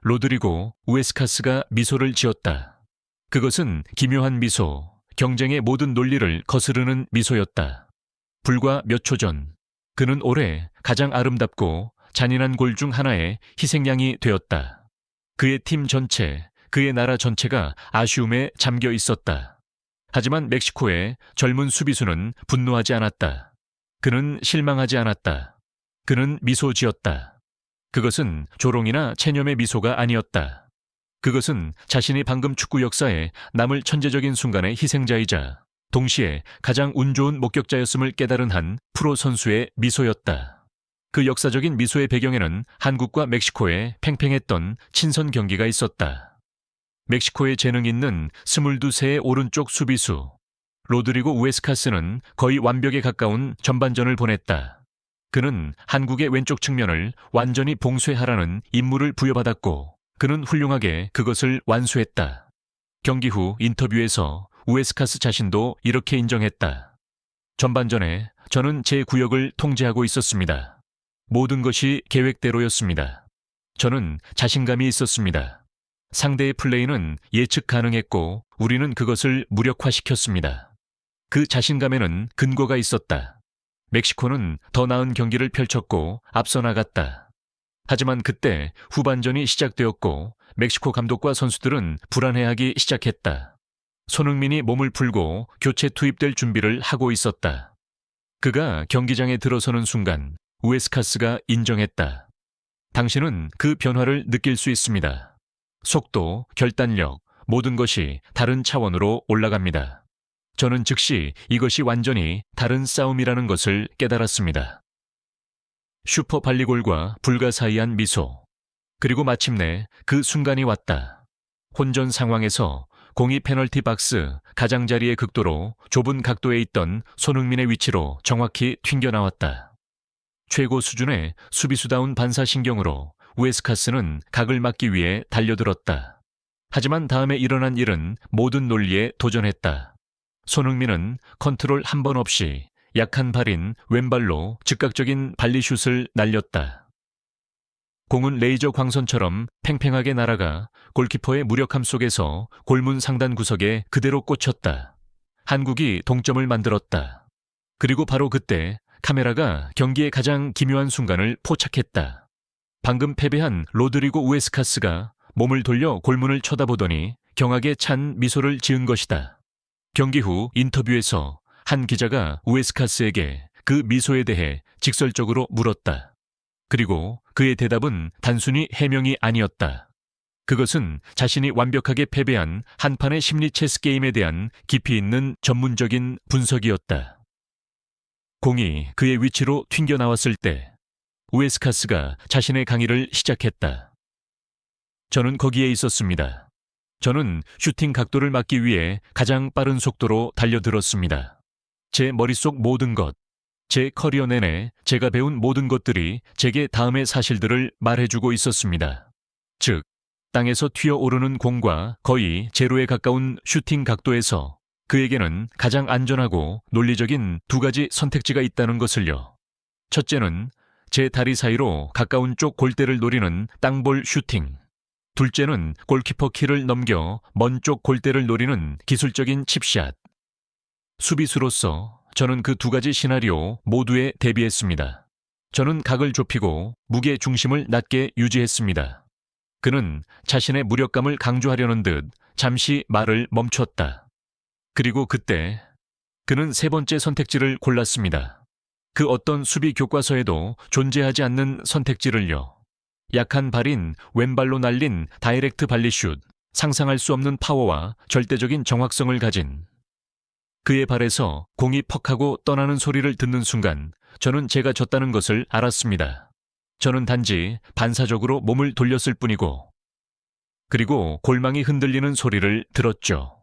로드리고 우에스카스가 미소를 지었다. 그것은 기묘한 미소, 경쟁의 모든 논리를 거스르는 미소였다. 불과 몇 초 전, 그는 올해 가장 아름답고 잔인한 골 중 하나의 희생양이 되었다. 그의 팀 전체, 그의 나라 전체가 아쉬움에 잠겨 있었다. 하지만 멕시코의 젊은 수비수는 분노하지 않았다. 그는 실망하지 않았다. 그는 미소 지었다. 그것은 조롱이나 체념의 미소가 아니었다. 그것은 자신이 방금 축구 역사에 남을 천재적인 순간의 희생자이자 동시에 가장 운 좋은 목격자였음을 깨달은 한 프로 선수의 미소였다. 그 역사적인 미소의 배경에는 한국과 멕시코의 팽팽했던 친선 경기가 있었다. 멕시코의 재능 있는 22세의 오른쪽 수비수 로드리고 우에스카스는 거의 완벽에 가까운 전반전을 보냈다. 그는 한국의 왼쪽 측면을 완전히 봉쇄하라는 임무를 부여받았고 그는 훌륭하게 그것을 완수했다. 경기 후 인터뷰에서 우에스카스 자신도 이렇게 인정했다. 전반전에 저는 제 구역을 통제하고 있었습니다. 모든 것이 계획대로였습니다. 저는 자신감이 있었습니다. 상대의 플레이는 예측 가능했고 우리는 그것을 무력화시켰습니다. 그 자신감에는 근거가 있었다. 멕시코는 더 나은 경기를 펼쳤고 앞서 나갔다. 하지만 그때 후반전이 시작되었고 멕시코 감독과 선수들은 불안해하기 시작했다. 손흥민이 몸을 풀고 교체 투입될 준비를 하고 있었다. 그가 경기장에 들어서는 순간 우에스카스가 인정했다. 당신은 그 변화를 느낄 수 있습니다. 속도, 결단력, 모든 것이 다른 차원으로 올라갑니다. 저는 즉시 이것이 완전히 다른 싸움이라는 것을 깨달았습니다. 슈퍼 발리골과 불가사의한 미소. 그리고 마침내 그 순간이 왔다. 혼전 상황에서 공이 페널티 박스 가장자리의 극도로 좁은 각도에 있던 손흥민의 위치로 정확히 튕겨나왔다. 최고 수준의 수비수다운 반사신경으로 우에스카스는 각을 막기 위해 달려들었다. 하지만 다음에 일어난 일은 모든 논리에 도전했다. 손흥민은 컨트롤 한 번 없이 약한 발인 왼발로 즉각적인 발리슛을 날렸다. 공은 레이저 광선처럼 팽팽하게 날아가 골키퍼의 무력함 속에서 골문 상단 구석에 그대로 꽂혔다. 한국이 동점을 만들었다. 그리고 바로 그때 카메라가 경기의 가장 기묘한 순간을 포착했다. 방금 패배한 로드리고 우에스카스가 몸을 돌려 골문을 쳐다보더니 경악에 찬 미소를 지은 것이다. 경기 후 인터뷰에서 한 기자가 우에스카스에게 그 미소에 대해 직설적으로 물었다. 그리고 그의 대답은 단순히 해명이 아니었다. 그것은 자신이 완벽하게 패배한 한판의 심리 체스 게임에 대한 깊이 있는 전문적인 분석이었다. 공이 그의 위치로 튕겨나왔을 때 우에스카스가 자신의 강의를 시작했다. 저는 거기에 있었습니다. 저는 슈팅 각도를 막기 위해 가장 빠른 속도로 달려들었습니다. 제 머릿속 모든 것, 제 커리어 내내 제가 배운 모든 것들이 제게 다음의 사실들을 말해주고 있었습니다. 즉, 땅에서 튀어오르는 공과 거의 제로에 가까운 슈팅 각도에서 그에게는 가장 안전하고 논리적인 두 가지 선택지가 있다는 것을요. 첫째는 제 다리 사이로 가까운 쪽 골대를 노리는 땅볼 슈팅. 둘째는 골키퍼 키를 넘겨 먼 쪽 골대를 노리는 기술적인 칩샷. 수비수로서 저는 그 두 가지 시나리오 모두에 대비했습니다. 저는 각을 좁히고 무게 중심을 낮게 유지했습니다. 그는 자신의 무력감을 강조하려는 듯 잠시 말을 멈췄다. 그리고 그때 그는 세 번째 선택지를 골랐습니다. 그 어떤 수비 교과서에도 존재하지 않는 선택지를요. 약한 발인 왼발로 날린 다이렉트 발리슛, 상상할 수 없는 파워와 절대적인 정확성을 가진. 그의 발에서 공이 퍽하고 떠나는 소리를 듣는 순간 저는 제가 졌다는 것을 알았습니다. 저는 단지 반사적으로 몸을 돌렸을 뿐이고, 그리고 골망이 흔들리는 소리를 들었죠.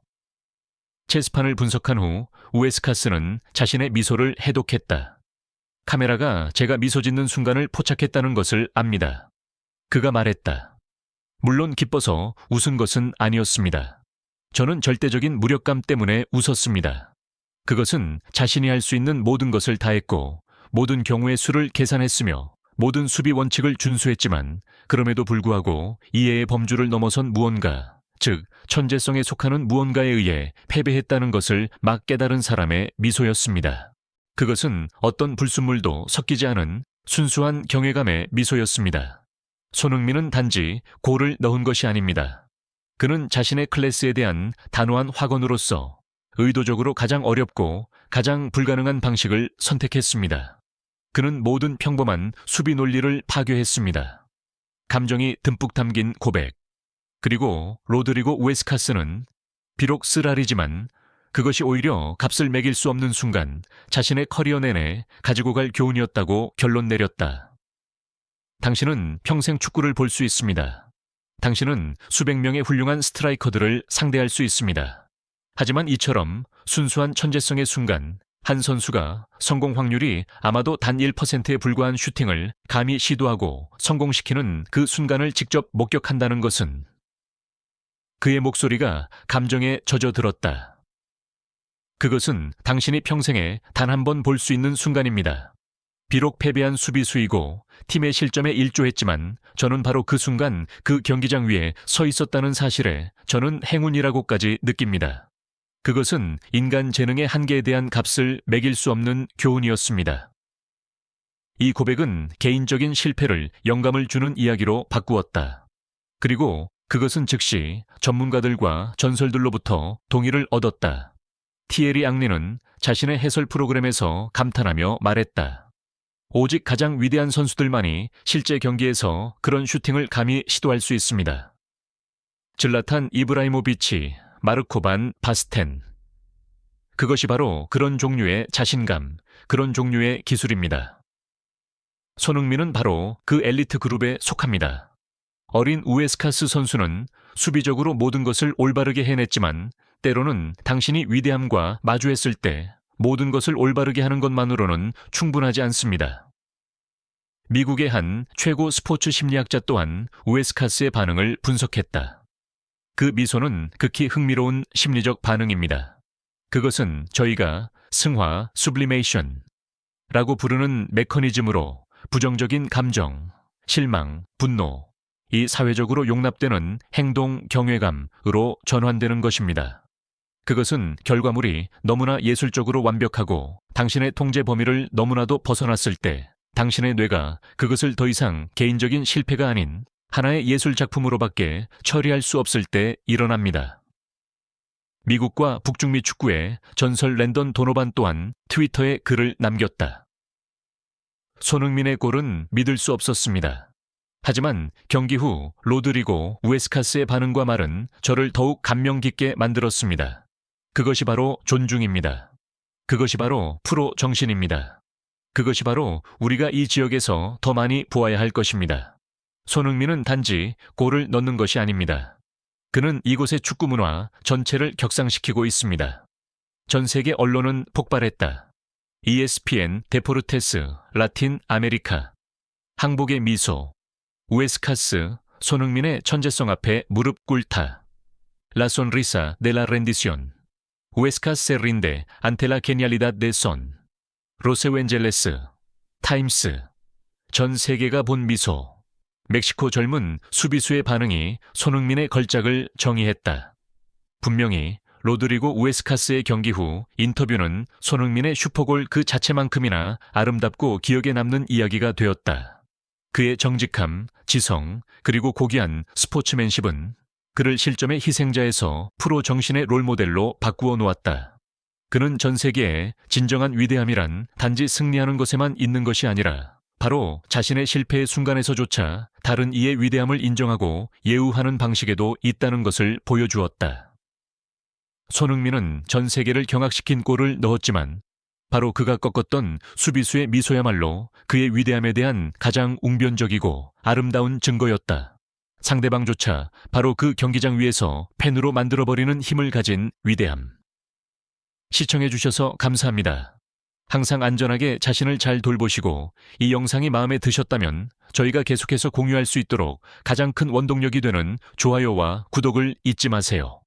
체스판을 분석한 후 우에스카스는 자신의 미소를 해독했다. 카메라가 제가 미소 짓는 순간을 포착했다는 것을 압니다. 그가 말했다. 물론 기뻐서 웃은 것은 아니었습니다. 저는 절대적인 무력감 때문에 웃었습니다. 그것은 자신이 할 수 있는 모든 것을 다했고 모든 경우의 수를 계산했으며 모든 수비 원칙을 준수했지만 그럼에도 불구하고 이해의 범주를 넘어선 무언가, 즉 천재성에 속하는 무언가에 의해 패배했다는 것을 막 깨달은 사람의 미소였습니다. 그것은 어떤 불순물도 섞이지 않은 순수한 경외감의 미소였습니다. 손흥민은 단지 골을 넣은 것이 아닙니다. 그는 자신의 클래스에 대한 단호한 확언으로서 의도적으로 가장 어렵고 가장 불가능한 방식을 선택했습니다. 그는 모든 평범한 수비 논리를 파괴했습니다. 감정이 듬뿍 담긴 고백. 그리고 로드리고 우에스카스는 비록 쓰라리지만 그것이 오히려 값을 매길 수 없는 순간 자신의 커리어 내내 가지고 갈 교훈이었다고 결론 내렸다. 당신은 평생 축구를 볼 수 있습니다. 당신은 수백 명의 훌륭한 스트라이커들을 상대할 수 있습니다. 하지만 이처럼 순수한 천재성의 순간 한 선수가 성공 확률이 아마도 단 1%에 불과한 슈팅을 감히 시도하고 성공시키는 그 순간을 직접 목격한다는 것은 그의 목소리가 감정에 젖어들었다. 그것은 당신이 평생에 단 한 번 볼 수 있는 순간입니다. 비록 패배한 수비수이고 팀의 실점에 일조했지만 저는 바로 그 순간 그 경기장 위에 서 있었다는 사실에 저는 행운이라고까지 느낍니다. 그것은 인간 재능의 한계에 대한 값을 매길 수 없는 교훈이었습니다. 이 고백은 개인적인 실패를 영감을 주는 이야기로 바꾸었다. 그리고 그것은 즉시 전문가들과 전설들로부터 동의를 얻었다. 티에리 앙리는 자신의 해설 프로그램에서 감탄하며 말했다. 오직 가장 위대한 선수들만이 실제 경기에서 그런 슈팅을 감히 시도할 수 있습니다. 질라탄 이브라이모비치, 마르코 반 바스텐. 그것이 바로 그런 종류의 자신감, 그런 종류의 기술입니다. 손흥민은 바로 그 엘리트 그룹에 속합니다. 어린 우에스카스 선수는 수비적으로 모든 것을 올바르게 해냈지만 때로는 당신이 위대함과 마주했을 때 모든 것을 올바르게 하는 것만으로는 충분하지 않습니다. 미국의 한 최고 스포츠 심리학자 또한 우에스카스의 반응을 분석했다. 그 미소는 극히 흥미로운 심리적 반응입니다. 그것은 저희가 승화, 수블리메이션 라고 부르는 메커니즘으로 부정적인 감정, 실망, 분노, 이 사회적으로 용납되는 행동, 경외감으로 전환되는 것입니다. 그것은 결과물이 너무나 예술적으로 완벽하고 당신의 통제 범위를 너무나도 벗어났을 때 당신의 뇌가 그것을 더 이상 개인적인 실패가 아닌 하나의 예술 작품으로밖에 처리할 수 없을 때 일어납니다. 미국과 북중미 축구의 전설 랜던 도노반 또한 트위터에 글을 남겼다. 손흥민의 골은 믿을 수 없었습니다. 하지만 경기 후 로드리고 우에스카스의 반응과 말은 저를 더욱 감명 깊게 만들었습니다. 그것이 바로 존중입니다. 그것이 바로 프로 정신입니다. 그것이 바로 우리가 이 지역에서 더 많이 보아야 할 것입니다. 손흥민은 단지 골을 넣는 것이 아닙니다. 그는 이곳의 축구 문화 전체를 격상시키고 있습니다. 전 세계 언론은 폭발했다. ESPN, 데포르테스, 라틴 아메리카, 항복의 미소, 우에스카스, 손흥민의 천재성 앞에 무릎 꿇다, La sonrisa de la rendición, 우에스카스 se rinde ante la genialidad de son, 로스앤젤레스, 타임스, 전 세계가 본 미소, 멕시코 젊은 수비수의 반응이 손흥민의 걸작을 정의했다. 분명히 로드리고 우에스카스의 경기 후 인터뷰는 손흥민의 슈퍼골 그 자체만큼이나 아름답고 기억에 남는 이야기가 되었다. 그의 정직함, 지성, 그리고 고귀한 스포츠맨십은 그를 실점의 희생자에서 프로 정신의 롤모델로 바꾸어 놓았다. 그는 전 세계에 진정한 위대함이란 단지 승리하는 것에만 있는 것이 아니라 바로 자신의 실패의 순간에서조차 다른 이의 위대함을 인정하고 예우하는 방식에도 있다는 것을 보여주었다. 손흥민은 전 세계를 경악시킨 골을 넣었지만 바로 그가 꺾었던 수비수의 미소야말로 그의 위대함에 대한 가장 웅변적이고 아름다운 증거였다. 상대방조차 바로 그 경기장 위에서 펜으로 만들어버리는 힘을 가진 위대함. 시청해주셔서 감사합니다. 항상 안전하게 자신을 잘 돌보시고 이 영상이 마음에 드셨다면 저희가 계속해서 공유할 수 있도록 가장 큰 원동력이 되는 좋아요와 구독을 잊지 마세요.